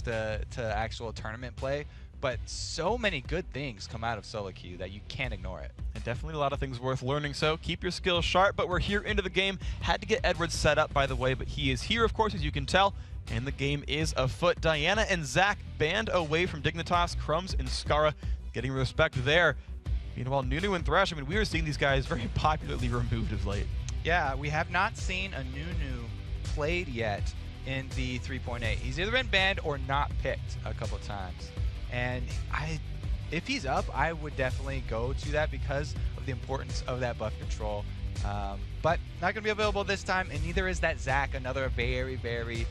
to actual tournament play, but so many good things come out of solo queue that you can't ignore it. And definitely a lot of things worth learning, so keep your skills sharp. But we're here into the game. Had to get Edwards set up, by the way, but he is here, of course, as you can tell. And the game is afoot. Diana and Zach banned away from Dignitas, Crumbs and Scarra getting respect there. Meanwhile, Nunu and Thresh, I mean, we are seeing these guys very popularly removed of late. Yeah, we have not seen a Nunu played yet in the 3.8. He's either been banned or not picked a couple of times. And if he's up, I would definitely go to that because of the importance of that buff control. But not going to be available this time, and neither is that Zach, another very, very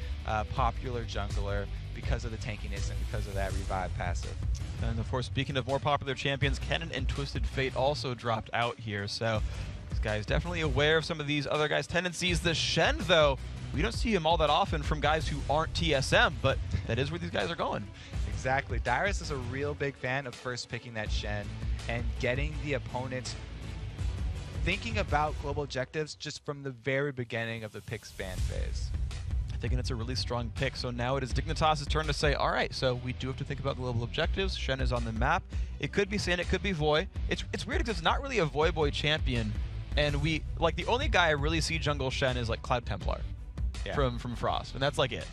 popular jungler because of the tankiness and because of that revive passive. And of course, speaking of more popular champions, Kennen and Twisted Fate also dropped out here, so this guy is definitely aware of some of these other guys' tendencies. The Shen, though, we don't see him all that often from guys who aren't TSM, but that is where these guys are going. Exactly. Dyrus is a real big fan of first picking that Shen and getting the opponents thinking about global objectives just from the very beginning of the pick span phase. I think it's a really strong pick. So now it is Dignitas' turn to say, all right, so we do have to think about global objectives. Shen is on the map. It could be Sand, it could be Void. It's weird because it's not really a Void Boy champion. And we, like, the only guy I really see jungle Shen is like Cloud Templar from Frost. And that's like it.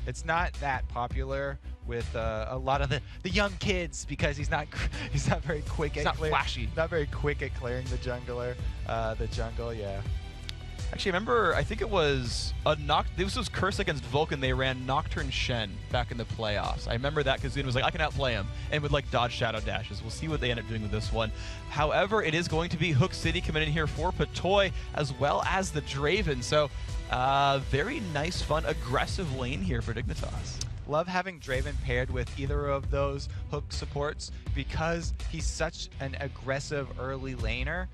It's not that popular with a lot of the young kids because he's not very quick. He's not flashy. Not very quick at clearing the jungler. The jungle, yeah. Actually, I remember, I think it was this was Curse against Vulcan. They ran Nocturne Shen back in the playoffs. I remember that because Zune was like, I can outplay him, and would like dodge shadow dashes. We'll see what they end up doing with this one. However, it is going to be Hook City coming in here for Patoy as well as the Draven. So, very nice, fun, aggressive lane here for Dignitas. Love having Draven paired with either of those hook supports because he's such an aggressive early laner.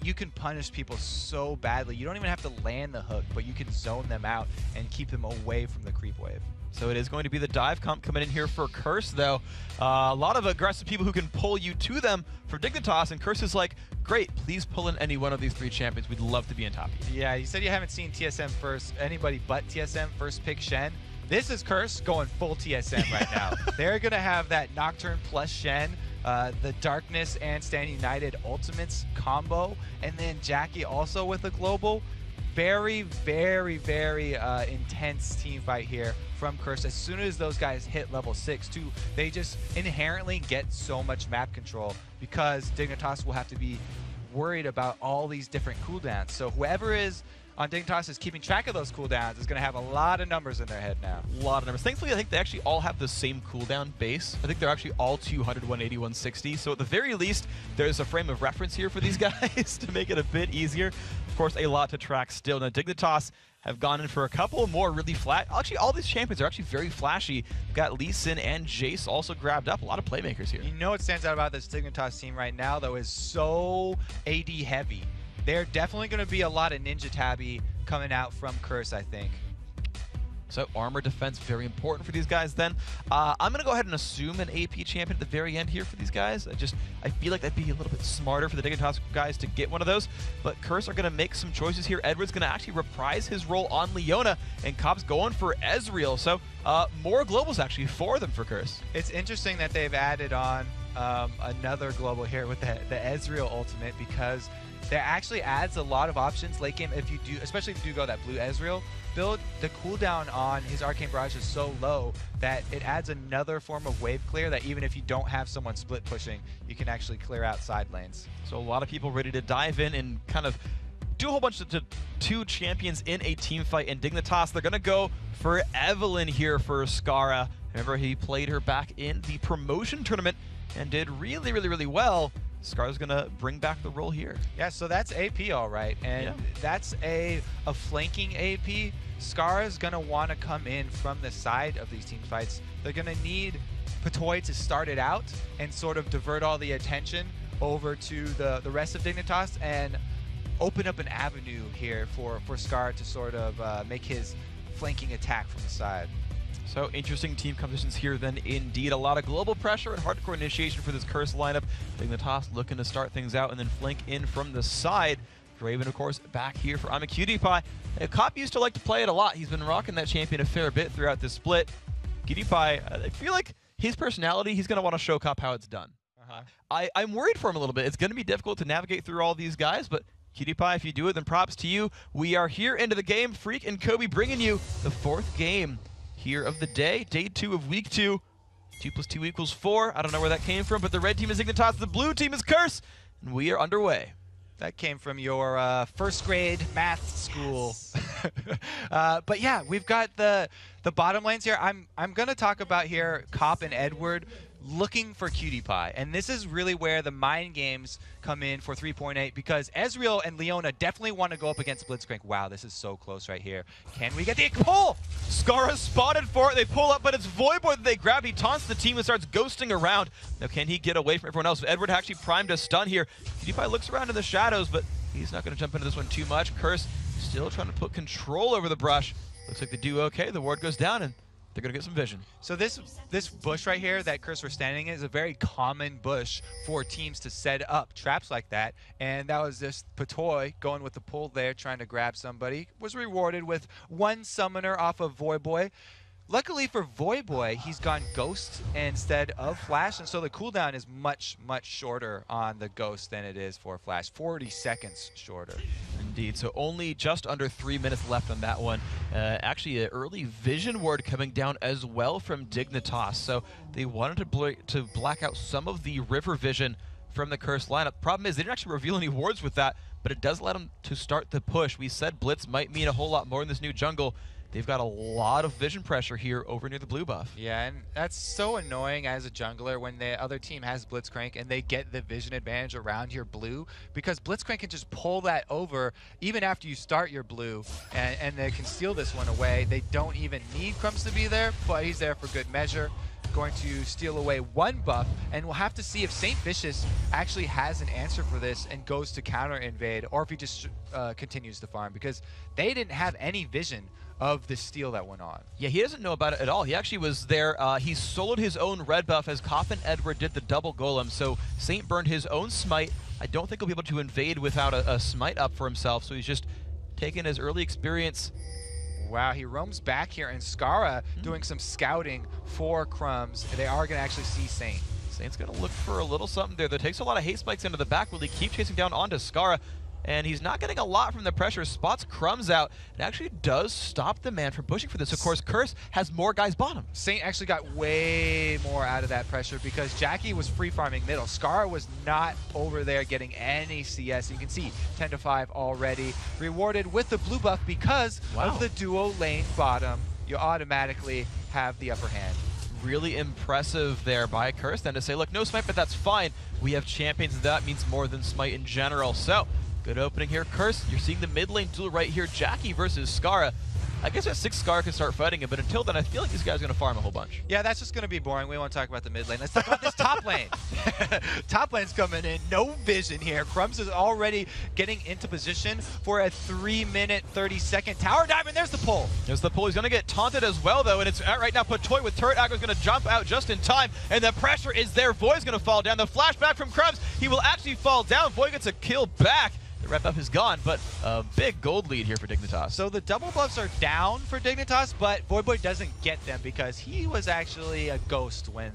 You can punish people so badly. You don't even have to land the hook, but you can zone them out and keep them away from the creep wave. So it is going to be the dive comp coming in here for Curse, though. A lot of aggressive people who can pull you to them for Dignitas, and Curse is like, great, please pull in any one of these three champions. We'd love to be on top of you. Yeah, you said you haven't seen TSM first, anybody but TSM first pick Shen. This is Curse going full TSM right now. They're going to have that Nocturne plus Shen, the Darkness and Stand United Ultimates combo, and then Jackie also with a global. Very, very, very intense team fight here from Curse. As soon as those guys hit level 6, too, they just inherently get so much map control because Dignitas will have to be worried about all these different cooldowns. So whoever is on Dignitas is keeping track of those cooldowns is going to have a lot of numbers in their head now. A lot of numbers. Thankfully, I think they actually all have the same cooldown base. I think they're actually all 200, 180, 160. So at the very least, there's a frame of reference here for these guys to make it a bit easier. Of course, a lot to track still. Now, Dignitas have gone in for a couple more really flat. Actually, all these champions are actually very flashy. We've got Lee Sin and Jace also grabbed up. A lot of playmakers here. You know what stands out about this Dignitas team right now, though, is so AD heavy. They're definitely going to be a lot of Ninja Tabby coming out from Curse, I think. So armor defense, very important for these guys then. I'm going to go ahead and assume an AP champion at the very end here for these guys. I feel like that'd be a little bit smarter for the Dignitas guys to get one of those. But Curse are going to make some choices here. Edward's going to actually reprise his role on Leona, and Cobb's going for Ezreal. So more globals actually for them for Curse. It's interesting that they've added on another global here with the Ezreal ultimate because that actually adds a lot of options late game if you do, especially if you do go that blue Ezreal build. The cooldown on his Arcane Barrage is so low that it adds another form of wave clear that even if you don't have someone split pushing, you can actually clear out side lanes. So a lot of people ready to dive in and kind of do a whole bunch of two champions in a team fight. In Dignitas, they're going to go for Evelynn here for Scarra. Remember, he played her back in the promotion tournament and did really, really, really well. Scar's gonna bring back the role here. Yeah, so that's AP all right, and that's a flanking AP. Scar's gonna want to come in from the side of these team fights. They're gonna need Patoy to start it out and sort of divert all the attention over to the rest of Dignitas and open up an avenue here for Scar to sort of make his flanking attack from the side. So interesting team compositions here then indeed. A lot of global pressure and hardcore initiation for this Curse lineup. Dignitas looking to start things out and then flank in from the side. Draven, of course, back here for I'm a Cutie Pie. Cop used to like to play it a lot. He's been rocking that champion a fair bit throughout this split. PewDiePie, I feel like his personality, he's going to want to show Cop how it's done. I'm worried for him a little bit. It's going to be difficult to navigate through all these guys, but PewDiePie, if you do it, then props to you. We are here into the game. Freak and Kobe bringing you the 4th game here of the day. Day 2 of week 2. 2 + 2 = 4. I don't know where that came from, but the red team is Dignitas, the blue team is Curse, and we are underway. That came from your 1st grade math school. But yeah, we've got the bottom lanes here. I'm going to talk about here Cop and Edward looking for PewDiePie. And this is really where the mind games come in for 3.8, because Ezreal and Leona definitely want to go up against Blitzcrank. Wow, this is so close right here. Can we get the pull? Scarra spotted for it. They pull up, but it's Voyboy that they grab. He taunts the team and starts ghosting around. Now, can he get away from everyone else? Edward actually primed a stun here. PewDiePie looks around in the shadows, but he's not going to jump into this one too much. Curse still trying to put control over the brush. Looks like they do okay. The ward goes down, and they're going to get some vision. So this bush right here that Curse was standing in is a very common bush for teams to set up traps like that. And that was just Patoy going with the pull there, trying to grab somebody. Was rewarded with 1 summoner off of Voyboy. Luckily for Voyboy, he's gone Ghost instead of Flash, and so the cooldown is much, much shorter on the Ghost than it is for Flash. 40 seconds shorter. Indeed, so only just under 3 minutes left on that one. Actually, an early vision ward coming down as well from Dignitas, so they wanted to black out some of the river vision from the Curse lineup. Problem is, they didn't actually reveal any wards with that, but it does let them to start the push. We said Blitz might mean a whole lot more in this new jungle. They've got a lot of vision pressure here over near the blue buff. Yeah, and that's so annoying as a jungler when the other team has Blitzcrank and they get the vision advantage around your blue, because Blitzcrank can just pull that over even after you start your blue, and they can steal this one away. They don't even need Crumbs to be there, but he's there for good measure. Going to steal away 1 buff, and we'll have to see if St. Vicious actually has an answer for this and goes to counter invade, or if he just continues to farm, because they didn't have any vision of the steal that went on. Yeah, he doesn't know about it at all. He actually was there. He soloed his own red buff as Koff and Edward did the double golem, so Saint burned his own smite. I don't think he'll be able to invade without a smite up for himself, so he's just taking his early experience. Wow, he roams back here, and Scarra doing some scouting for Crumbs. They are going to actually see Saint. Saint's going to look for a little something there. That takes a lot of hate spikes into the back. Will he keep chasing down onto Scarra? And he's not getting a lot from the pressure. Spots Crumbs out. It actually does stop the man from pushing for this. Of course, Curse has more guys bottom. Saint actually got way more out of that pressure because Jackie was free farming middle. Scarra was not over there getting any CS. You can see 10-5 already. Rewarded with the blue buff because of the duo lane bottom. You automatically have the upper hand. Really impressive there by Curse then to say, look, no smite, but that's fine. We have champions, and that means more than smite in general. So, good opening here. Curse, you're seeing the mid lane duel right here. Jackie versus Scarra. I guess at 6 Scarra can start fighting him, but until then, I feel like these guys are going to farm a whole bunch. Yeah, that's just going to be boring. We won't talk about the mid lane. Let's talk about this top lane. Top lane's coming in. No vision here. Crumbs is already getting into position for a 3-minute, 30-second tower dive, and there's the pull. There's the pull. He's going to get taunted as well, though, and it's right now Patoy with turret aggro is going to jump out just in time, and the pressure is there. Void's going to fall down. The flashback from Crumbs, he will actually fall down. Void gets a kill back. The red buff is gone, but a big gold lead here for Dignitas. So the double buffs are down for Dignitas, but Voyboy doesn't get them because he was actually a ghost when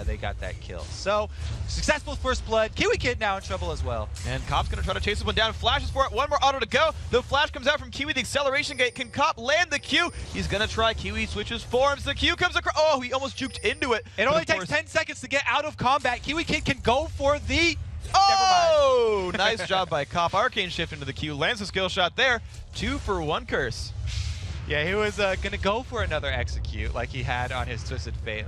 they got that kill. So successful first blood. Kiwi Kid now in trouble as well. And Cop's going to try to chase this one down. Flashes for it. One more auto to go. The flash comes out from Kiwi. The acceleration gate. Can Cop land the Q? He's going to try. Kiwi switches forms. The Q comes across. Oh, he almost juked into it. It only takes 10 seconds to get out of combat. Kiwi Kid can go for the... Oh, nice job by Cop. Arcane shift into the Q, lands a skill shot there. 2 for 1 Curse. Yeah, he was going to go for another execute like he had on his Twisted Fate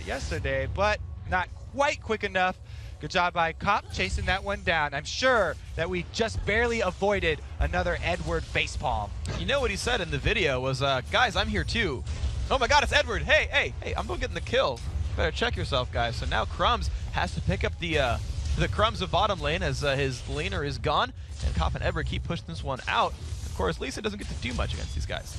yesterday, but not quite quick enough. Good job by Cop chasing that one down. I'm sure that we just barely avoided another Edward facepalm. You know what he said in the video was, guys, I'm here too. Oh my god, it's Edward. Hey, I'm going getting the kill. Better check yourself, guys. So now Crumbs has to pick up the Crumbs of bottom lane as his laner is gone, and Cop and Edward keep pushing this one out. Of course, Lisa doesn't get to do much against these guys.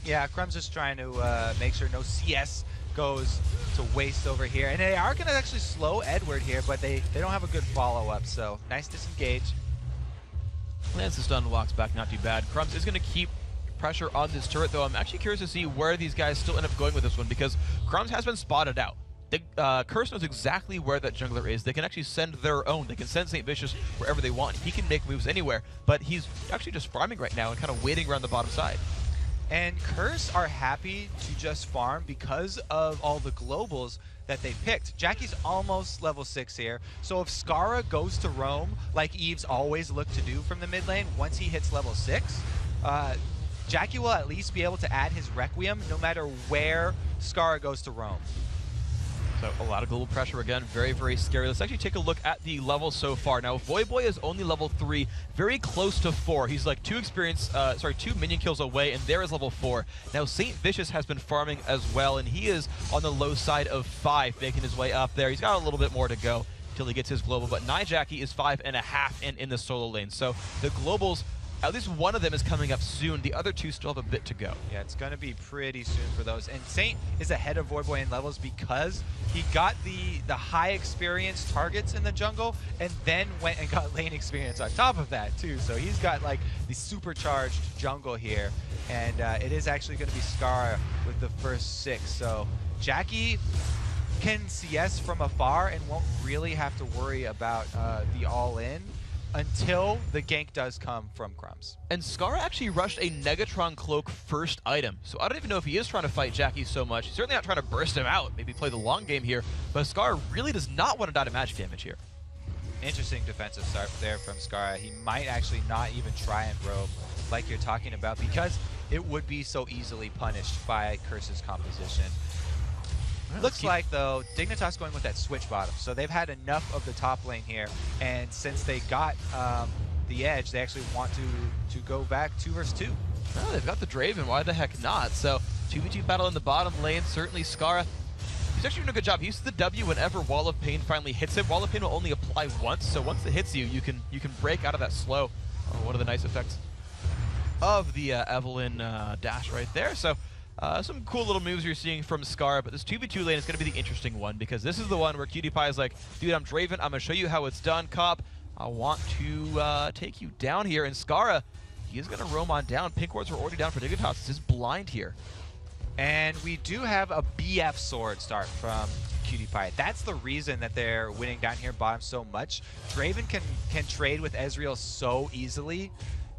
Yeah, Crumbs is trying to make sure no CS goes to waste over here. And they are going to actually slow Edward here, but they don't have a good follow-up, so nice disengage. Lands the stun, walks back, not too bad. Crumbs is going to keep pressure on this turret, though. I'm actually curious to see where these guys still end up going with this one, because Crumbs has been spotted out. Curse knows exactly where that jungler is. They can actually send their own. They can send St. Vicious wherever they want. He can make moves anywhere, but he's actually just farming right now and kind of waiting around the bottom side. And Curse are happy to just farm because of all the globals that they picked. Jackie's almost level 6 here, so if Scarra goes to roam, like Eve's always looked to do from the mid lane, once he hits level 6, Jackie will at least be able to add his Requiem no matter where Scarra goes to roam. So a lot of global pressure again, very, very scary. Let's actually take a look at the levels so far. Now, Voyboy is only level 3, very close to 4. He's like 2 minion kills away, and there is level 4. Now, St. Vicious has been farming as well, and he is on the low side of 5, making his way up there. He's got a little bit more to go until he gets his global, but Nyjackie is 5.5 and in the solo lane. So the globals, at least one of them is coming up soon. The other 2 still have a bit to go. Yeah, it's going to be pretty soon for those. And Saint is ahead of Voyboy in levels because he got the high experience targets in the jungle and then went and got lane experience on top of that too. So he's got like the supercharged jungle here. And it is actually going to be Scarra with the first 6. So Jackie can CS from afar and won't really have to worry about the all-in until the gank does come from Crumbs. And Scarra actually rushed a Negatron Cloak first item, so I don't even know if he is trying to fight Jackie so much. He's certainly not trying to burst him out, maybe play the long game here, but Scarra really does not want to die to magic damage here. Interesting defensive start there from Scarra. He might actually not even try and roam like you're talking about because it would be so easily punished by Curse's composition. Looks like, though, Dignitas going with that switch bottom. So they've had enough of the top lane here, and since they got the edge, they actually want to go back 2 versus 2. Oh, they've got the Draven, why the heck not? So 2v2 battle in the bottom lane, certainly Scarra. He's actually doing a good job. He uses the W whenever Wall of Pain finally hits him. Wall of Pain will only apply once, so once it hits you, you can break out of that slow. One of the nice effects of the Evelynn dash right there. So some cool little moves you're seeing from Scarra, but this 2v2 lane is going to be the interesting one because this is the one where QtPie is like, dude, I'm Draven, I'm going to show you how it's done, Cop. I want to take you down here, and Scarra, he is going to roam on down. Pink wards are already down for Dignitas. This is blind here. And we do have a BF sword start from QtPie. That's the reason that they're winning down here bottom so much. Draven can trade with Ezreal so easily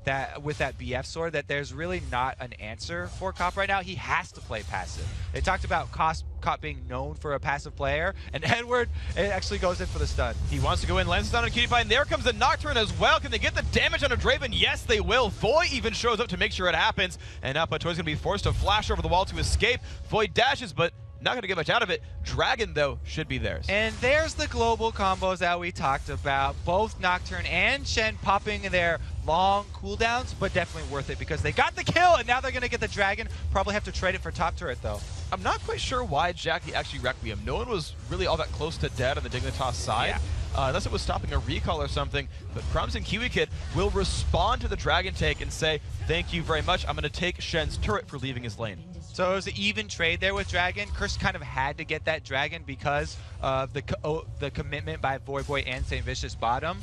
that with that BF sword that there's really not an answer for Cop right now. He has to play passive. They talked about Cop being known for a passive player, and Edward, it actually goes in for the stun. He wants to go in, lands down on QtPie, and there comes the Nocturne as well. Can they get the damage on a Draven? Yes, they will. Void even shows up to make sure it happens, and now Patoy's going to be forced to flash over the wall to escape. Void dashes, but not going to get much out of it. Dragon, though, should be theirs. And there's the global combos that we talked about. Both Nocturne and Shen popping their long cooldowns, but definitely worth it because they got the kill, and now they're going to get the Dragon. Probably have to trade it for top turret, though. I'm not quite sure why Jackie actually Requiem. No one was really all that close to dead on the Dignitas side. Yeah. Unless it was stopping a recall or something. But Crumbs and KiwiKid will respond to the Dragon take and say, thank you very much. I'm going to take Shen's turret for leaving his lane. So it was an even trade there with Dragon. Curse kind of had to get that Dragon because of the commitment by Voyboy and St. Vicious bottom.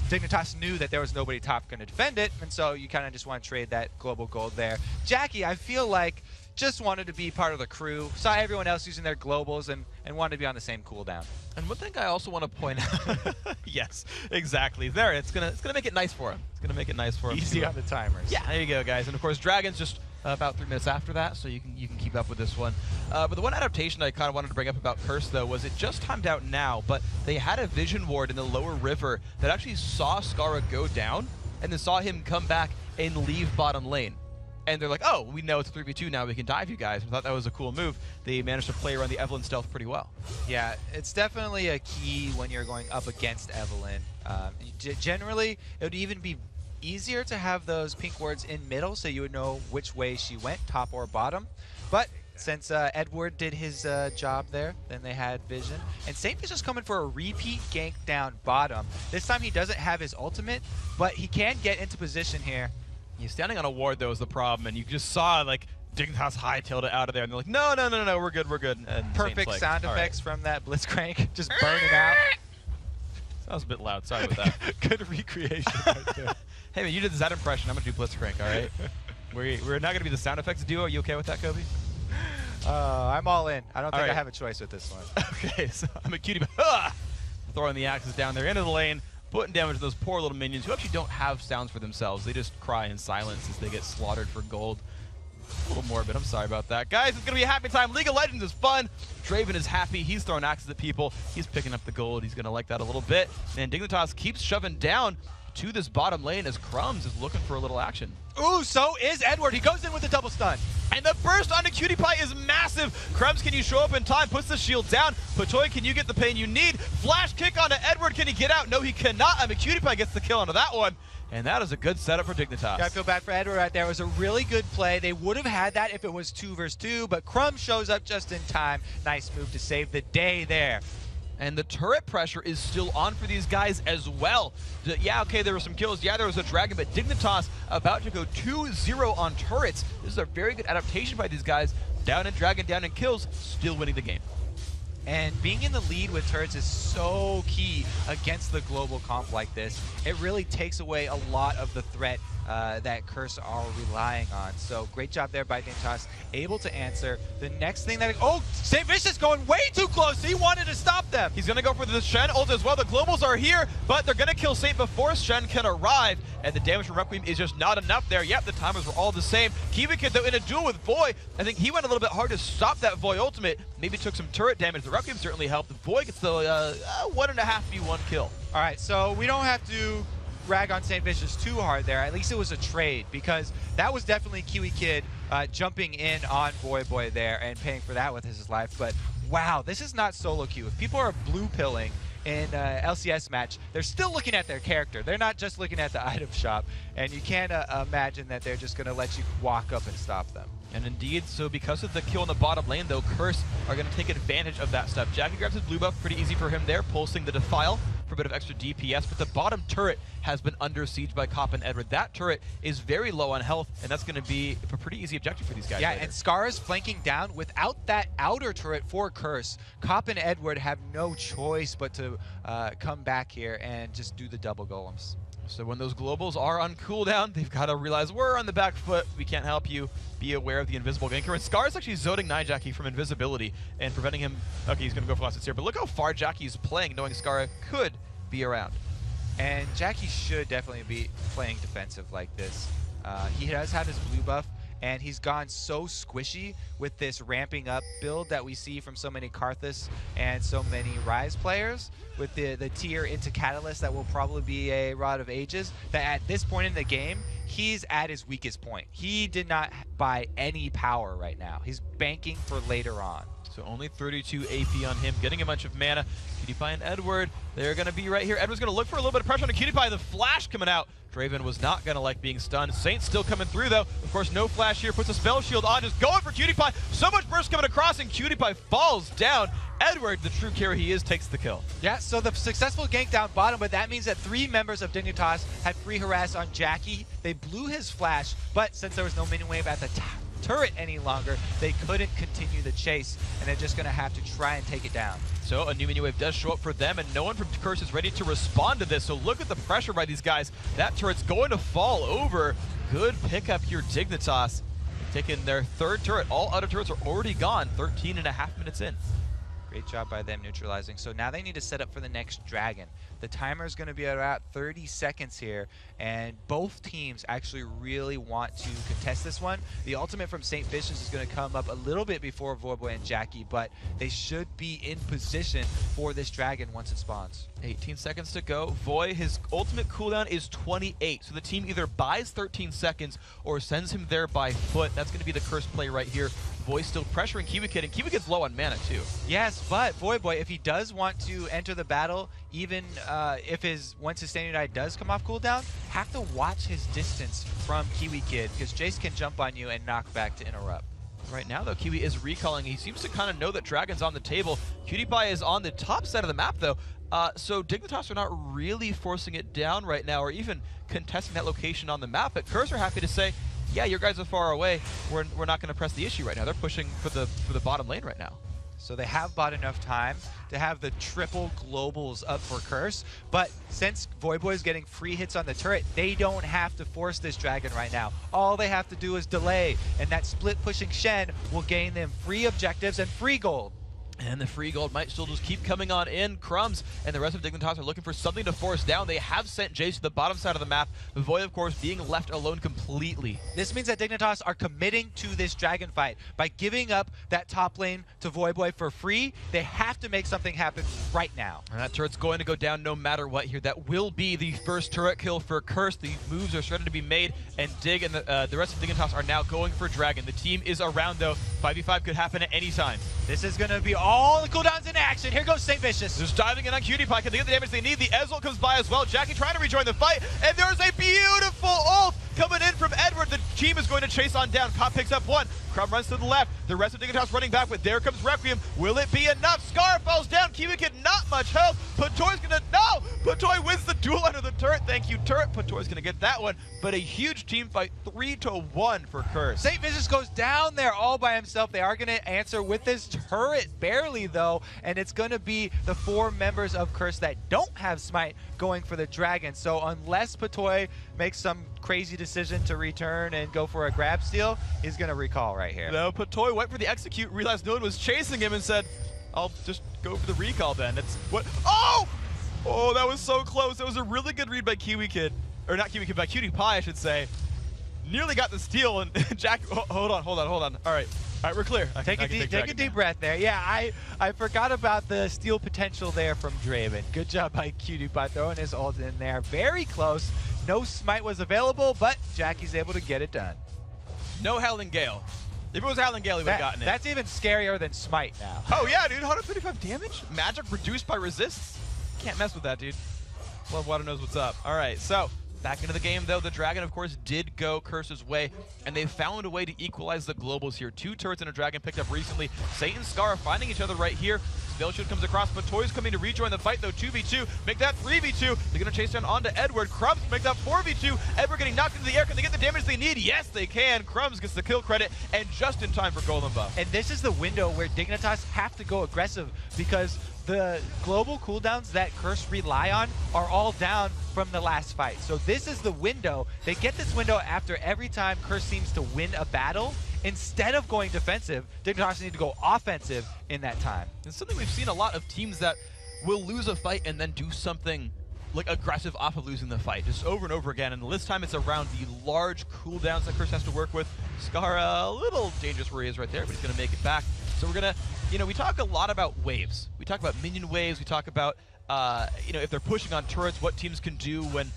Dignitas knew that there was nobody top going to defend it, and so you kind of just want to trade that global gold there. Jackie, I feel like, just wanted to be part of the crew, saw everyone else using their globals, and wanted to be on the same cooldown. And one thing I also want to point out, yes, exactly. There, it's gonna make it nice for him. It's gonna make it nice for him. Easy on the timers. Yeah, there you go, guys. And of course, Dragon's just about 3 minutes after that, so you can keep up with this one. But the one adaptation I kind of wanted to bring up about Curse, though, was it just timed out now, but they had a vision ward in the lower river that actually saw Scarra go down, and then saw him come back and leave bottom lane. And they're like, oh, we know it's a 3v2 now, we can dive you guys. I thought that was a cool move. They managed to play around the Evelynn stealth pretty well. Yeah, it's definitely a key when you're going up against Evelynn. Generally, it would even be easier to have those pink wards in middle so you would know which way she went, top or bottom. But since Edward did his job there, then they had vision. And St. Vicious coming for a repeat gank down bottom. This time he doesn't have his ultimate, but he can get into position here. He's standing on a ward, though, is the problem, and you just saw, like, Dignitas hightailed it out of there, and they're like, no, we're good. And perfect like, sound effects from that Blitzcrank, just burning out. That was a bit loud, sorry about that. Good recreation right there. Hey, man, you did the Zed impression, I'm going to do Blitzcrank, all right? We're not going to be the sound effects duo. Are you okay with that, Kobe? I'm all in. I don't think right. I have a choice with this one. Okay, so I'm a cutie. Throwing the axes down there into the lane, putting damage to those poor little minions who actually don't have sounds for themselves. They just cry in silence as they get slaughtered for gold. A little morbid. I'm sorry about that. Guys, it's going to be a happy time. League of Legends is fun. Draven is happy. He's throwing axes at people. He's picking up the gold. He's going to like that a little bit. And Dignitas keeps shoving down to this bottom lane as Crumbs is looking for a little action. Ooh, so is Edward. He goes in with a double stun. And the burst onto Cutie Pie is massive. Crumbs, can you show up in time? Puts the shield down. Patoy, can you get the pain you need? Flash kick onto Edward. Can he get out? No, he cannot. I mean, Cutie Pie gets the kill onto that one. And that is a good setup for Dignitas. Yeah, I feel bad for Edward right there. It was a really good play. They would have had that if it was 2 versus 2, but Crumb shows up just in time. Nice move to save the day there. And the turret pressure is still on for these guys as well. Yeah, okay, there were some kills. Yeah, there was a dragon, but Dignitas about to go 2-0 on turrets. This is a very good adaptation by these guys. Down in dragon, down in kills, still winning the game. And being in the lead with turrets is so key against the global comp like this. It really takes away a lot of the threat that Curse are relying on. So great job there by Dignitas, able to answer. The next thing that... Oh, St. Vicious going way too close. He wanted to stop them. He's going to go for the Shen ult as well. The globals are here, but they're going to kill Saint before Shen can arrive. And the damage from Requiem is just not enough there. Yep, the timers were all the same. KiwiKid, though, in a duel with Void, I think he went a little bit hard to stop that Void ultimate. Maybe took some turret damage. The Requiem certainly helped. Void gets the 1.5v1 kill. All right, so we don't have to rag on St. Vicious too hard there. At least it was a trade, because that was definitely KiwiKid jumping in on Void Boy there and paying for that with his life. But wow, this is not solo queue. If people are blue pilling in LCS match, they're still looking at their character. They're not just looking at the item shop, and you can't imagine that they're just going to let you walk up and stop them. And indeed, so because of the kill in the bottom lane, though, Curse are going to take advantage of that stuff. Jackie grabs his blue buff, pretty easy for him there, pulsing the Defile for a bit of extra DPS, but the bottom turret has been under siege by Kopp and Edward. That turret is very low on health, and that's going to be a pretty easy objective for these guys. Yeah, later. and Scar is flanking down. Without that outer turret for Curse, Kopp and Edward have no choice but to come back here and just do the double golems. So when those globals are on cooldown, they've got to realize we're on the back foot. We can't help you. Be aware of the invisible ganker. And Scar is actually zoning Jackie from invisibility and preventing him. Okay, he's going to go for last hits here, but look how far Jackie's playing, knowing Scar could be around. And Jackie should definitely be playing defensive like this. He does have his blue buff, and he's gone so squishy with this ramping up build that we see from so many Karthus and so many Ryze players, with the tier into Catalyst that will probably be a Rod of Ages, that at this point in the game, he's at his weakest point. He did not buy any power right now. He's banking for later on. So only 32 AP on him, getting a bunch of mana. Cutie Pie and Edward, they're going to be right here. Edward's going to look for a little bit of pressure on Cutie Pie. The flash coming out. Draven was not going to like being stunned. Saint's still coming through, though. Of course, no flash here. Puts a spell shield on, just going for Cutie Pie. So much burst coming across, and Cutie Pie falls down. Edward, the true carry he is, takes the kill. Yeah, so the successful gank down bottom, but that means that 3 members of Dignitas had free harass on Jackie. They blew his flash, but since there was no minion wave at the turret any longer, they couldn't continue the chase, and they're just going to have to try and take it down. So a new minion wave does show up for them, and no one from Curse is ready to respond to this. So look at the pressure by these guys. That turret's going to fall over. Good pickup here, Dignitas. Taking their 3rd turret. All other turrets are already gone, 13.5 minutes in. Great job by them neutralizing. So now they need to set up for the next dragon. The timer is going to be at about 30 seconds here, and both teams actually really want to contest this one. The ultimate from St. Vicious is going to come up a little bit before Voidboy and Jackie, but they should be in position for this dragon once it spawns. 18 seconds to go. Void, his ultimate cooldown is 28, so the team either buys 13 seconds or sends him there by foot. That's going to be the Curse play right here. Void still pressuring KiwiKid, and KiwiKid's low on mana too. Yes, but Voidboy, if he does want to enter the battle, even if once his standing die does come off cooldown, have to watch his distance from KiwiKid, because Jace can jump on you and knock back to interrupt. Right now, though, Kiwi is recalling. He seems to kind of know that Dragon's on the table. Cutie Pie is on the top side of the map, though. So Dignitas are not really forcing it down right now, or even contesting that location on the map. But Curse are happy to say, yeah, your guys are far away. We're not going to press the issue right now. They're pushing for the bottom lane right now. So they have bought enough time to have the triple globals up for Curse. But since Voyboy is getting free hits on the turret, they don't have to force this Dragon right now. All they have to do is delay, and that split pushing Shen will gain them free objectives and free gold. And the free gold might still just keep coming on in. Crumbs and the rest of Dignitas are looking for something to force down. They have sent Jace to the bottom side of the map. Void, of course, being left alone completely. This means that Dignitas are committing to this Dragon fight. By giving up that top lane to Voyboy for free, they have to make something happen right now. And that turret's going to go down no matter what here. That will be the first turret kill for Curse. The moves are starting to be made, and Dig and the rest of Dignitas are now going for Dragon. The team is around, though. 5v5 could happen at any time. This is going to be all the cooldowns in action. Here goes St. Vicious. Just diving in on QtPie. Can they get the damage they need? The Ezreal comes by as well. Jackie trying to rejoin the fight, and there's a beautiful ult coming in from Edward. The team is going to chase on down. Cop picks up one. Crumb runs to the left. The rest of Dignitas running back, but there comes Requiem. Will it be enough? Scar falls down. Kiwi Kid not much health. Patoy's gonna, no! Patoy wins the duel under the turret. Thank you, turret. Patoy's gonna get that one, but a huge team fight, 3-1 for Curse. St. Vicious goes down there all by himself. They are gonna answer with this turret, barely though, and it's gonna be the 4 members of Curse that don't have Smite going for the Dragon. So unless Patoy makes some crazy decision to return and go for a grab steal, he's gonna recall right here. No, Patoy went for the execute, realized no one was chasing him, and said, I'll just go for the recall then. It's what? Oh! Oh, that was so close. That was a really good read by Kiwi Kid. Or not Kiwi Kid, by QtPie, I should say. Nearly got the steal, and Jack, hold on. All right, we're clear. Take a deep breath there. Yeah, I forgot about the steal potential there from Draven. Good job by QtPie throwing his ult in there. Very close. No Smite was available, but Jackie's able to get it done. No Howling Gale. If it was Howling Gale, he would have gotten it. That's even scarier than Smite now. Oh yeah, dude, 135 damage? Magic reduced by resists? Can't mess with that, dude. Love Water knows what's up. All right, so back into the game, though. The Dragon, of course, did go Curse's way, and they found a way to equalize the globals here. 2 turrets and a Dragon picked up recently. Satan and Scar are finding each other right here. Spellshield comes across, but Toy's coming to rejoin the fight, though. 2v2, make that 3v2. They're going to chase down onto Edward. Crumbs make that 4v2. Edward getting knocked into the air. Can they get the damage they need? Yes, they can. Crumbs gets the kill credit, and just in time for Golden Buff. And this is the window where Dignitas have to go aggressive, because the global cooldowns that Curse rely on are all down from the last fight. So this is the window. They get this window after every time Curse seems to win a battle. Instead of going defensive, Dignitas need to go offensive in that time. It's something we've seen a lot of teams that will lose a fight and then do something like aggressive off of losing the fight, just over and over again. And this time it's around the large cooldowns that Curse has to work with. Scar, a little dangerous where he is right there, but he's gonna make it back. So we're gonna, we talk a lot about waves. We talk about minion waves. We talk about, if they're pushing on turrets, what teams can do when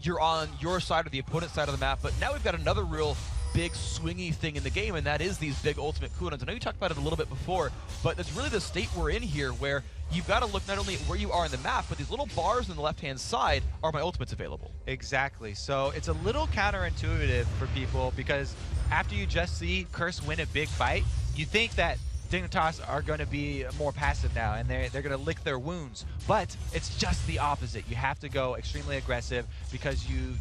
you're on your side or the opponent's side of the map. But now we've got another real big swingy thing in the game, and that is these big ultimate cooldowns. I know you talked about it a little bit before, but it's really the state we're in here, where you've got to look not only at where you are in the map, but these little bars on the left-hand side are my ultimates available. Exactly. So it's a little counterintuitive for people, because after you just see Curse win a big fight, you think that Dignitas are going to be more passive now, and they're going to lick their wounds. But it's just the opposite. You have to go extremely aggressive, because you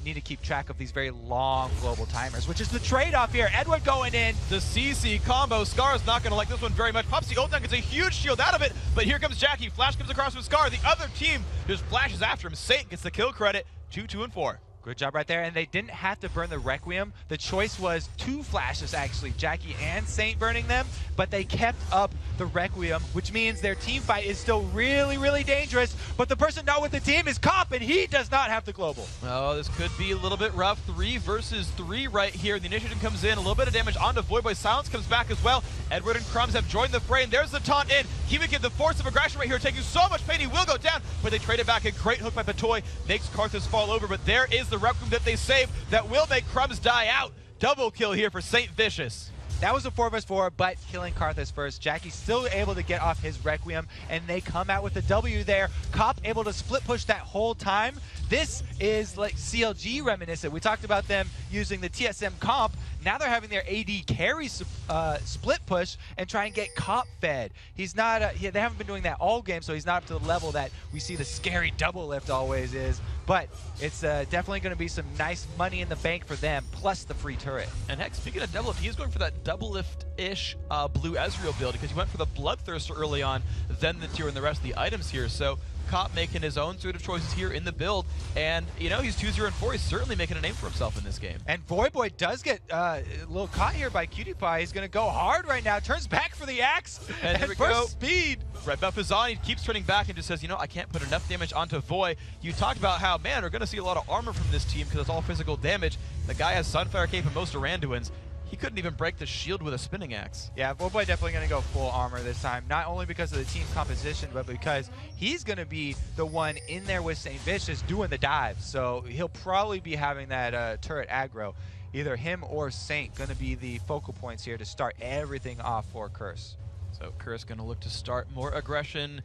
need to keep track of these very long global timers, which is the trade-off here. Edward going in. The CC combo. Scar's not going to like this one very much. Pops the ult down, gets a huge shield out of it, but here comes Jackie. Flash comes across with Scar. The other team just flashes after him. Satan gets the kill credit. 2, 2, and 4. Good job right there, and they didn't have to burn the Requiem. The choice was 2 flashes, actually, Jackie and Saint burning them, but they kept up the Requiem, which means their team fight is still really, really dangerous, but the person not with the team is Cop, and he does not have the global. Oh, this could be a little bit rough. 3 versus 3 right here. The initiative comes in, a little bit of damage onto Voyboy. Silence comes back as well. Edward and Crumbs have joined the fray, and there's the taunt in. Kiwi Kid, the force of aggression right here, taking so much pain, he will go down, but they trade it back. A great hook by Patoy makes Karthus fall over, but there is the Requiem that they save that will make Crumbs die out. Double kill here for St. Vicious. That was a 4 vs 4, but killing Karthus first. Jackie's still able to get off his Requiem, and they come out with the W there. Cop able to split push that whole time. This is like CLG reminiscent. We talked about them using the TSM comp. Now they're having their AD carry split push and try and get comp fed. He's not. They haven't been doing that all game, so he's not up to the level that we see the scary double lift always is. But it's definitely going to be some nice money in the bank for them, plus the free turret. And heck, speaking of double lift, he's going for that double lift-ish blue Ezreal build because he went for the Bloodthirster early on, then the tier and the rest of the items here. So Cop making his own sort of choices here in the build, and you know, he's 2-0-4. He's certainly making a name for himself in this game. And Voyboy does get a little caught here by Cutie Pie. He's going to go hard right now, turns back for the axe, and here we burst go. Speed. Red buff is on. He keeps turning back and just says, you know, I can't put enough damage onto Voy. You talked about how, man, we're going to see a lot of armor from this team because it's all physical damage. The guy has Sunfire Cape and most Aranduins. He couldn't even break the shield with a spinning axe. Yeah, Voyboy definitely going to go full armor this time, not only because of the team composition, but because he's going to be the one in there with St. Vicious doing the dives. So he'll probably be having that turret aggro. Either him or Saint going to be the focal points here to start everything off for Curse. So Curse going to look to start more aggression.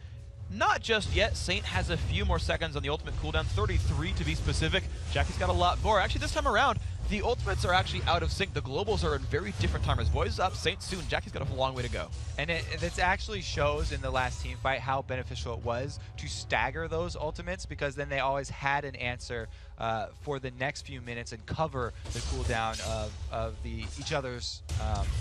Not just yet. Saint has a few more seconds on the ultimate cooldown, 33 to be specific. Jackie's got a lot more. Actually, this time around, the ultimates are actually out of sync. The globals are in very different timers. Voice up, Saint soon. Jackie's got a long way to go. And it actually shows in the last team fight how beneficial it was to stagger those ultimates, because then they always had an answer for the next few minutes and cover the cooldown of each other's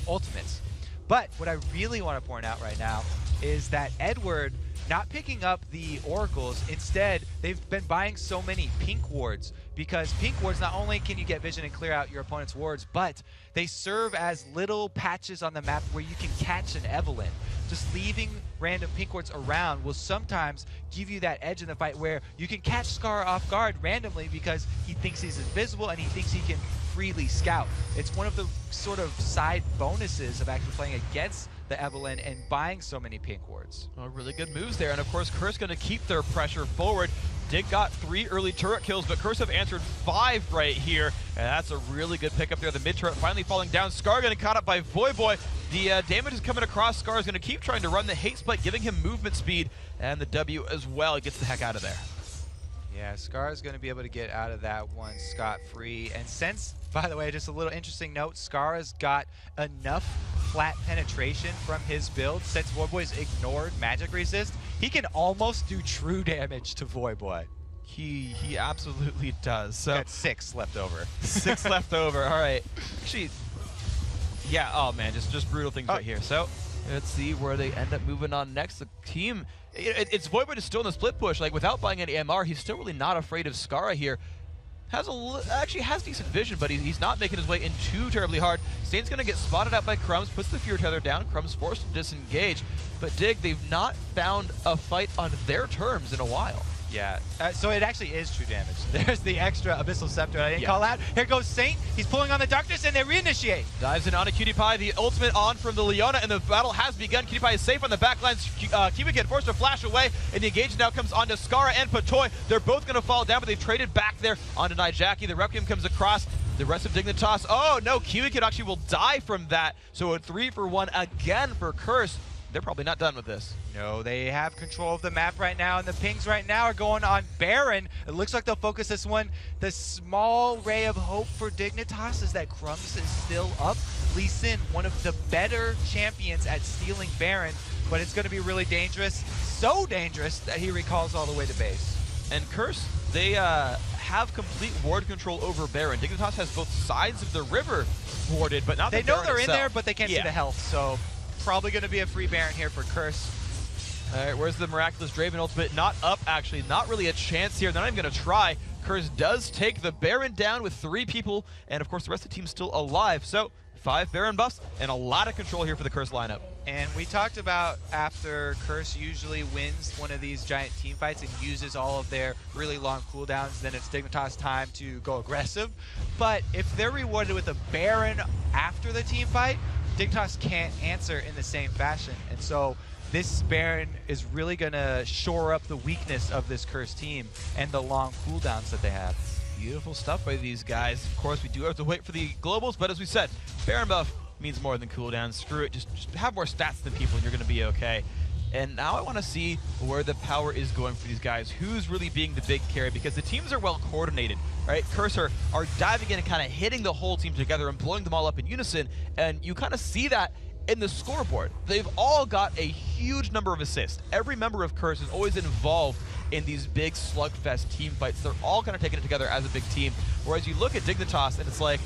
ultimates. But what I really want to point out right now is that Edward not picking up the oracles. Instead, they've been buying so many pink wards, because pink wards, not only can you get vision and clear out your opponent's wards, but they serve as little patches on the map where you can catch an Evelynn. Just leaving random pink wards around will sometimes give you that edge in the fight where you can catch Scar off guard randomly because he thinks he's invisible and he thinks he can freely scout. It's one of the sort of side bonuses of actually playing against the Evelynn and buying so many pink wards. Oh, really good moves there, and of course Curse going to keep their pressure forward. Dig got 3 early turret kills, but Curse have answered 5 right here, and that's a really good pickup there. The mid turret finally falling down. Scar getting caught up by Voyboy. The damage is coming across. Scar is going to keep trying to run the hate spike, giving him movement speed, and the W as well. He gets the heck out of there. Yeah, Scar is going to be able to get out of that one scot-free. And since, by the way, just a little interesting note, Scar has got enough flat penetration from his build, since Voyboy's ignored magic resist, he can almost do true damage to Voyboy. He absolutely does. So got 6 left over. 6 left over. All right. Actually, yeah. Oh man, just brutal things right here. So let's see where they end up moving on next. The team. It's Voyboy is still in the split push. Like, without buying any MR, he's still really not afraid of Skara here. Actually has decent vision, but he's not making his way in too terribly hard. Saint's going to get spotted out by Crumbs, puts the Fear Tether down. Crumbs forced to disengage. But Dig, they've not found a fight on their terms in a while. Yeah, so it actually is true damage. There's the extra Abyssal Scepter I didn't call out. Here goes Saint. He's pulling on the Darkness, and they reinitiate. Dives in onto Cutie Pie. The ultimate on from the Leona, and the battle has begun. Cutie Pie is safe on the backlines. Kiwi Kid forced to flash away, and the engage now comes onto Skara and Patoy. They're both going to fall down, but they've traded back there onto Nijaki. The Requiem comes across. The rest of Dignitas. Oh, no, Kiwi Kid actually will die from that. So a 3-for-1 again for Curse. They're probably not done with this. No, they have control of the map right now, and the pings right now are going on Baron. It looks like they'll focus this one. The small ray of hope for Dignitas is that Crumbs is still up. Lee Sin, one of the better champions at stealing Baron, but it's going to be really dangerous. So dangerous that he recalls all the way to base. And Curse, they have complete ward control over Baron. Dignitas has both sides of the river warded, but not the Baron They know they're itself. in there, but they can't see the health, so probably going to be a free Baron here for Curse. All right, where's the Miraculous Draven ultimate? Not up, actually. Not really a chance here. They're not even going to try. Curse does take the Baron down with 3 people, and of course the rest of the team's still alive. So 5 Baron buffs and a lot of control here for the Curse lineup. And we talked about after Curse usually wins one of these giant team fights and uses all of their really long cooldowns, then it's Dignitas' time to go aggressive. But if they're rewarded with a Baron after the team fight, Dignitas can't answer in the same fashion. And so this Baron is really going to shore up the weakness of this Curse team and the long cooldowns that they have. Beautiful stuff by these guys. Of course, we do have to wait for the globals, but as we said, Baron buff means more than cooldowns. Screw it, just have more stats than people and you're going to be okay. And now I want to see where the power is going for these guys. Who's really being the big carry? Because the teams are well coordinated, right? Cursor are diving in and kind of hitting the whole team together and blowing them all up in unison. And you kind of see that in the scoreboard. They've all got a huge number of assists. Every member of Curse is always involved in these big slugfest team fights. They're all kind of taking it together as a big team. Whereas you look at Dignitas and it's like,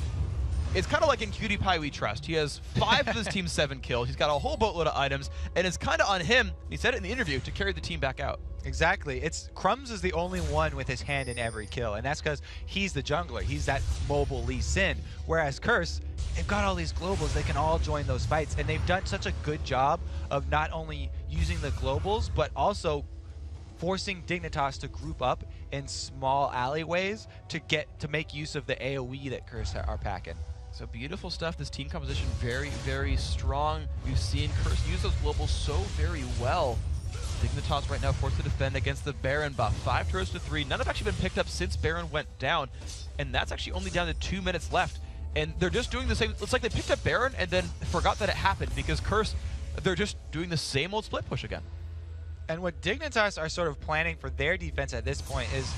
it's kind of like in Cutie Pie We Trust. He has 5 of his team's 7 kills. He's got a whole boatload of items, and it's kind of on him, he said it in the interview, to carry the team back out. Exactly. Crumbs is the only one with his hand in every kill, and that's because he's the jungler. He's that mobile Lee Sin. Whereas Curse, they've got all these globals. They can all join those fights, and they've done such a good job of not only using the globals, but also forcing Dignitas to group up in small alleyways to make use of the AoE that Curse are packing. So beautiful stuff. This team composition very, very strong. You've seen Curse use those globals so very well. Dignitas right now forced to defend against the Baron buff. 5 turrets to 3. None have actually been picked up since Baron went down. And that's actually only down to 2 minutes left. And they're just doing the same. It's like they picked up Baron and then forgot that it happened because Curse, they're just doing the same old split push again. And what Dignitas are sort of planning for their defense at this point is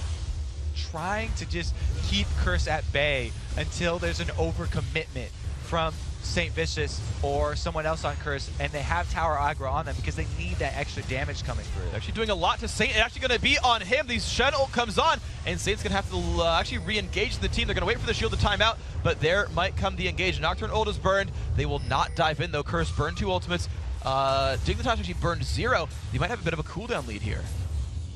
trying to just keep Curse at bay until there's an overcommitment from St. Vicious or someone else on Curse, and they have tower aggro on them because they need that extra damage coming through. They're actually doing a lot to Saint. It's actually going to be on him. The Shen ult comes on, and Saint's going to have to actually re-engage the team. They're going to wait for the shield to time out, but there might come the engage. Nocturne ult is burned. They will not dive in, though. Curse burned 2 ultimates. Dignitas actually burned 0. They might have a bit of a cooldown lead here.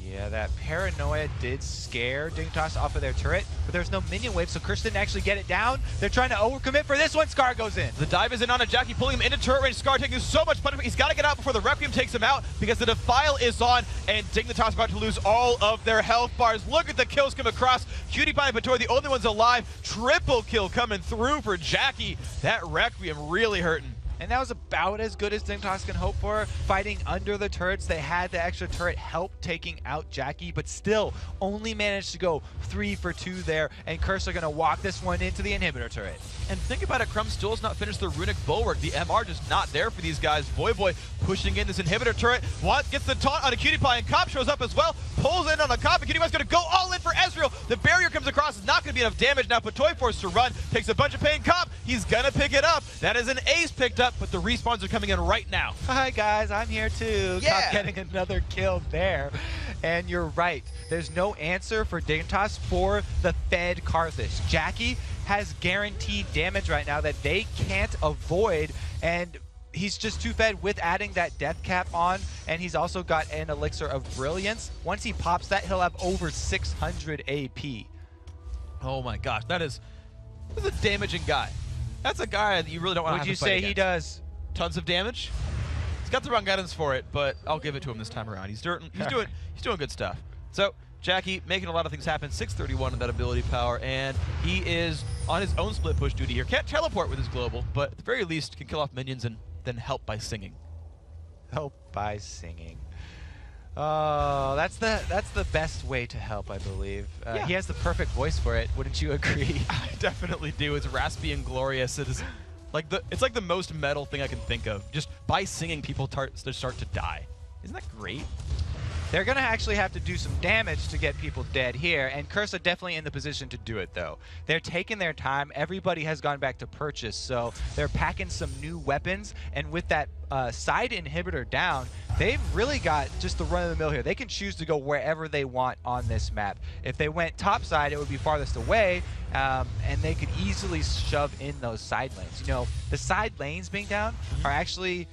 Yeah, that Paranoia did scare Dignitas off of their turret, but there's no minion wave, so Curse didn't actually get it down. They're trying to overcommit for this one. Scar goes in. The dive is in on a Jackie, pulling him into turret range. Scar taking so much punishment. He's got to get out before the Requiem takes him out because the Defile is on, and Dignitas about to lose all of their health bars. Look at the kills come across. Cutie Pie and Patoy, the only ones alive. Triple kill coming through for Jackie. That Requiem really hurting. And that was about as good as Dignitas can hope for. Fighting under the turrets, they had the extra turret help taking out Jackie, but still only managed to go 3 for 2 there, and Curse are going to walk this one into the inhibitor turret. And think about it, Crumb still has not finished the Runic Bulwark. The MR just not there for these guys. Voyboy pushing in this inhibitor turret. Watt gets the taunt on a Cutie Pie, and Cop shows up as well. Pulls in on a Cop, and Cutie Pie's going to go all in for Ezreal. The barrier comes across, it's not going to be enough damage. Now Patoy forced to run, takes a bunch of pain. Cop, he's going to pick it up. That is an ace picked up, but the respawns are coming in right now. Hi guys, I'm here too. Yeah. Cop getting another kill there. And you're right, there's no answer for Dignitas for the fed Karthus. Jackie has guaranteed damage right now that they can't avoid, and he's just too fed with adding that death cap on, and he's also got an Elixir of Brilliance. Once he pops that, he'll have over 600 AP. Oh my gosh, that's a damaging guy. That's a guy that you really don't want to have to fight Would you say against. he does? Tons of damage. He's got the wrong guidance for it, but I'll give it to him this time around. He's doing good stuff. So Jackie making a lot of things happen. 631 in that ability power, and he is on his own split push duty here. Can't teleport with his global, but at the very least can kill off minions and then help by singing. Help by singing. Oh, that's the best way to help, I believe. Yeah. He has the perfect voice for it. Wouldn't you agree? I definitely do. It's raspy and glorious. It is it's like the most metal thing I can think of. Just by singing, people start to die. Isn't that great? They're going to actually have to do some damage to get people dead here, and Curse are definitely in the position to do it, though. They're taking their time. Everybody has gone back to purchase, so they're packing some new weapons, and with that side inhibitor down, they've really got just the run-of-the-mill here. They can choose to go wherever they want on this map. If they went topside, it would be farthest away, and they could easily shove in those side lanes. You know, the side lanes being down are actually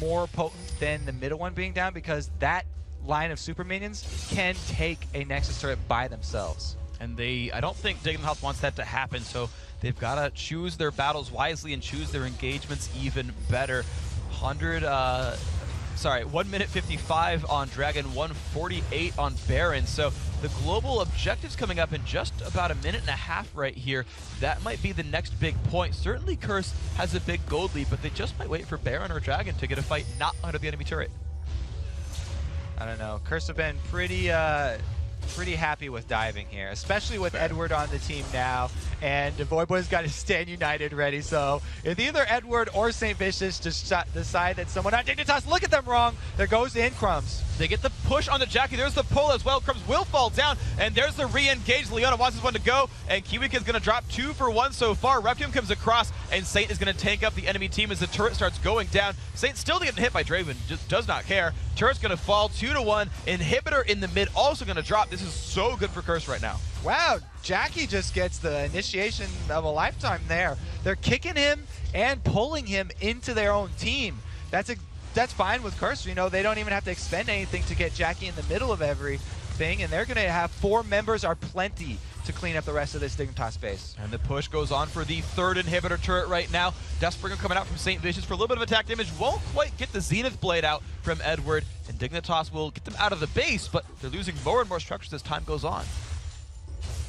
more potent than the middle one being down because that line of super minions can take a Nexus turret by themselves. And I don't think Dignitas wants that to happen, so they've got to choose their battles wisely and choose their engagements even better. 1 minute 55 on Dragon, 148 on Baron. So the global objective's coming up in just about a minute and a half right here. That might be the next big point. Certainly Curse has a big gold lead, but they just might wait for Baron or Dragon to get a fight not under the enemy turret. I don't know. Curse have been pretty happy with diving here, especially with Edward on the team now. and Voyboy's got his Stand United ready. So if either Edward or St. Vicious just decide that someone on Dignitas, look at them wrong, there goes in Crumbs. They get the push on the Jackie. There's the pull as well. Crumbs will fall down, and there's the re-engage. Leona wants this one to go, and Kiwikin's going to drop 2 for 1 so far. Requiem comes across, and Saint is going to tank up the enemy team as the turret starts going down. Saint still getting hit by Draven, just does not care. Turret's going to fall 2-1. Inhibitor in the mid also going to drop. This is so good for Curse right now. Wow, Jackie just gets the initiation of a lifetime there. They're kicking him and pulling him into their own team. That's fine with Curse. You know, they don't even have to expend anything to get Jackie in the middle of everything, and they're going to have 4 members are plenty to clean up the rest of this Dignitas space. And the push goes on for the 3rd inhibitor turret right now. Deathbringer coming out from St. Vicious for a little bit of attack damage. Won't quite get the Zenith Blade out from Edward, and Dignitas will get them out of the base, but they're losing more and more structures as time goes on.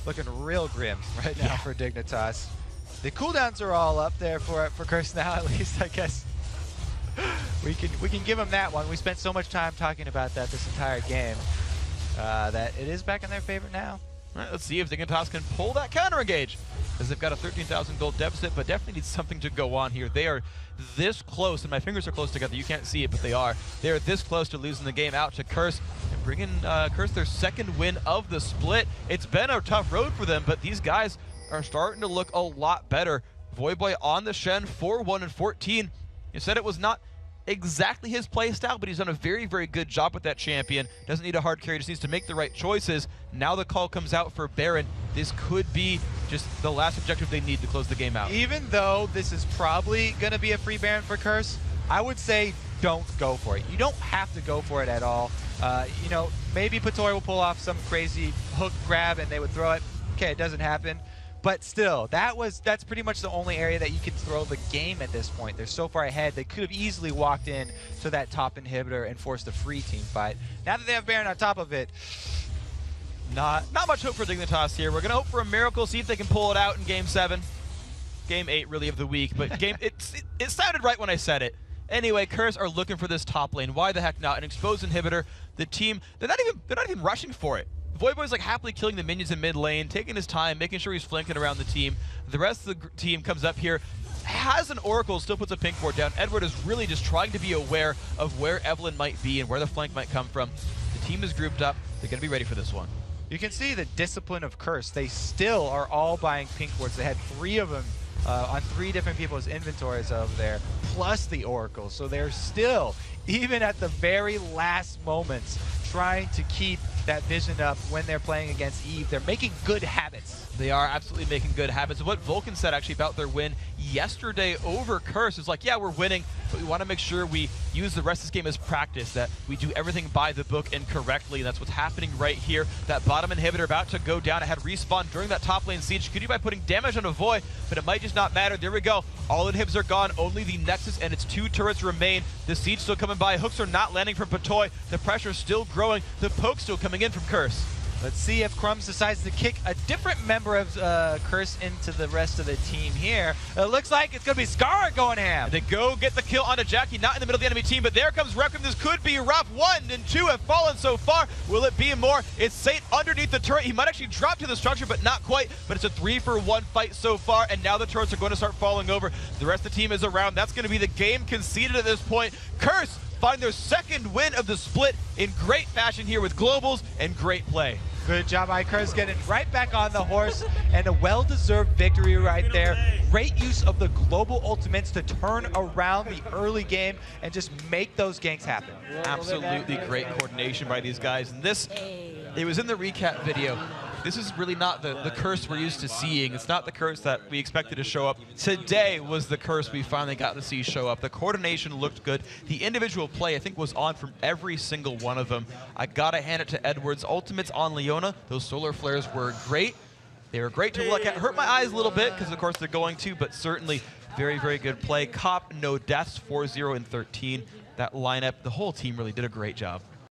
Looking real grim right now for Dignitas. The cooldowns are all up there for Curse now, at least, I guess. We can give them that one. We spent so much time talking about that this entire game that it is back in their favor now. All right, let's see if Dignitas can pull that counter engage, as they've got a 13,000 gold deficit, but definitely need something to go on here. They are this close, and my fingers are close together. You can't see it, but they are. They are this close to losing the game out to Curse and bringing Curse their 2nd win of the split. It's been a tough road for them, but these guys are starting to look a lot better. Voyboy on the Shen, 4-1 and 14. You said it was not exactly his play style, but he's done a very, very good job with that champion. Doesn't need a hard carry, just needs to make the right choices. Now the call comes out for Baron. This could be just the last objective they need to close the game out. Even though this is probably going to be a free Baron for Curse, I would say don't go for it. You don't have to go for it at all. You know, maybe Patoy will pull off some crazy hook grab and they would throw it. Okay, it doesn't happen. But still, that's pretty much the only area that you can throw the game at this point. They're so far ahead, they could have easily walked in to that top inhibitor and forced a free team fight. Now that they have Baron on top of it, not much hope for Dignitas here. We're going to hope for a miracle, see if they can pull it out in Game 7. Game 8 really of the week, but it sounded right when I said it. Anyway, Curse are looking for this top lane. Why the heck not? An exposed inhibitor. The team, they're not even rushing for it. Voyboy's like happily killing the minions in mid lane, taking his time, making sure he's flanking around the team. The rest of the team comes up here, has an Oracle, still puts a pink ward down. Edward is really just trying to be aware of where Evelynn might be and where the flank might come from. The team is grouped up. They're going to be ready for this one. You can see the discipline of Curse. They still are all buying pink wards. They had 3 of them on 3 different people's inventories over there, plus the Oracle. So they're still, even at the very last moments, trying to keep that vision up when they're playing against Eve. They're making good habits. They are absolutely making good habits. What Vulcan said actually about their win yesterday over Curse is like, yeah, we're winning, but we want to make sure we use the rest of this game as practice, that we do everything by the book and correctly. And that's what's happening right here. That bottom inhibitor about to go down. It had respawn during that top lane siege. Could you by putting damage on a Void, but it might just not matter. There we go. All inhibs are gone. Only the Nexus and its 2 turrets remain. The siege still coming by. Hooks are not landing from Patoy. The pressure is still growing. The poke still coming in from Curse. Let's see if Crumbs decides to kick a different member of Curse into the rest of the team here. It looks like it's going to be Scar going ham. They go get the kill onto Jackie, not in the middle of the enemy team, but there comes Requiem. This could be rough. 1 and 2 have fallen so far. Will it be more? It's Saint underneath the turret. He might actually drop to the structure, but not quite. But it's a 3-for-1 fight so far, and now the turrets are going to start falling over. The rest of the team is around. That's going to be the game conceded at this point. Curse find their 2nd win of the split in great fashion here with globals and great play. Good job by Curse getting right back on the horse, and a well-deserved victory right there. Great use of the global ultimates to turn around the early game and just make those ganks happen. Absolutely great coordination by these guys. And this, it was in the recap video. This is really not the Curse we're used to seeing. It's not the Curse that we expected to show up. Today was the Curse we finally got to see show up. The coordination looked good. The individual play, I think, was on from every single one of them. I gotta hand it to Edwards. Ultimates on Leona. Those solar flares were great. They were great to look at. Hurt my eyes a little bit, because of course they're going to, but certainly very, very good play. Cop, no deaths, 4-0 and 13. That lineup, the whole team really did a great job.